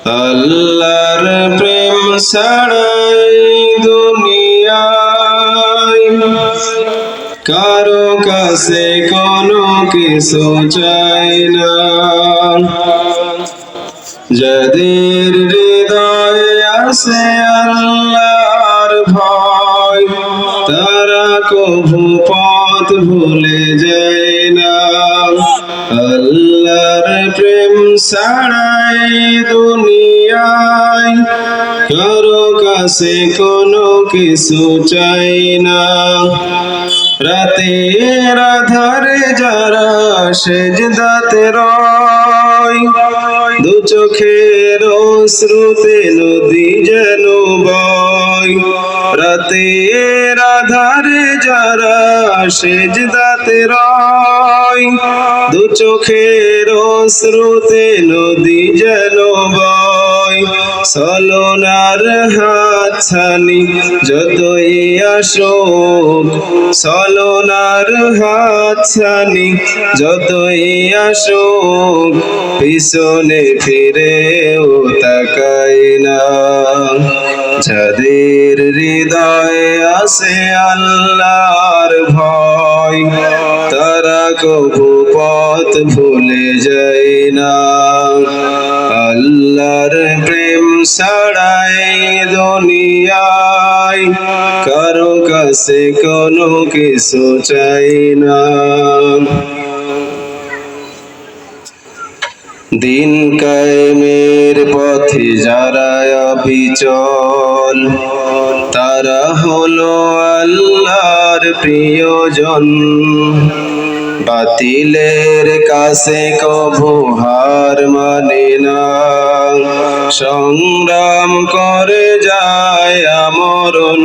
আল্লাহর প্রেম ছাড়াই দুনিয়ায় কারো কাছে কোনো কিছু চাই না। যাদের হৃদয়ে আছে আল্লাহর ভয়, তারা কভু পথ ভুলে যায় না। আল্লাহর প্রেম ছাড়াই দুনিয়ায় কারো কাছে কোনো কিছু চাই না। রাতের আধারে যারা সেজদাতে রয়, দু চোখের অশ্রুতে নদী যেন বয়। রাতের আধারে যারা সেজদাতে রয়, দু চোখের অশ্রুতে নদী যেন বয়। ছলনার হাতছানি যতই আসুক, ছলনার হাতছানি যতই আসুক, পিছনে ফিরেও তাকাই না। যাদের হৃদয়ে আছে আল্লাহর ভয়, তারা কভু পথ ভুলে যায় না। আল্লাহর প্রেম ছাড়াই দুনিয়ায় কারো কাছে কোনো কিছু চাই না। দিন কায়েমের পথে যারা অবিচল, তারা হলো আল্লাহর প্রিয়জন। বাতিলের কাছে কভু হার মানে না, সংগ্রাম করে যায় আমরণ।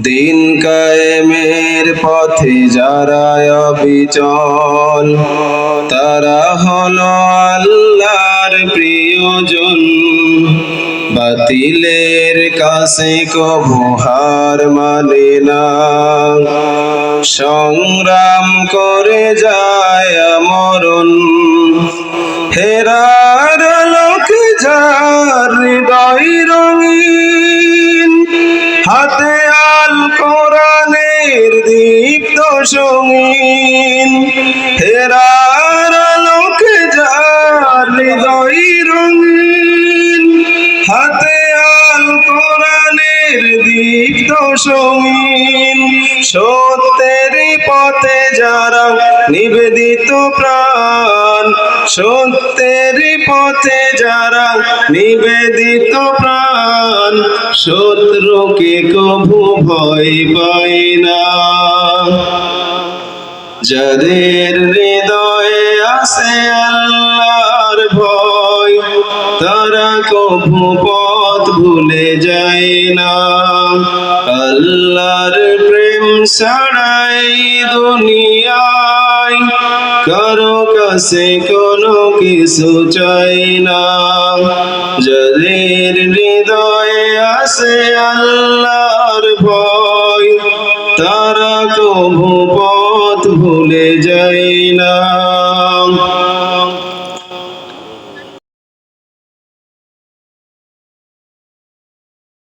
দিন কায়েমের পথে যারা অবিচল, তারা হলো আল্লাহর প্রিয়জন। বাতিলের কাছে কভু হার মানে না, সংগ্রাম করে যায় আমরণ। হেরার লোক যার হৃদয় রঙিন, হাতে আল কোরআনের দীপ্ত সঙ্গীন। হেরার লোক যার হৃদয় রঙিন, হাতে আল কোরআনের দীপ্ত সঙ্গীন। সত্যের পথে যারা নিবেদিত প্রাণ, সত্যের পথে যারা নিবেদিত প্রাণ, শত্রুকে কভু ভয় পায় না। যাদের হৃদয়ে আছে আল্লাহর ভয়, তারা কভু পথ ভুলে যায় না। আল্লাহর প্রেম ছাড়াই দুনিয়ায় কারো কাছে কোনো কিছু চাই না। যাদের হৃদয়ে আছে আল্লাহর ভয়, তারা কভু পথ ভুলে যায়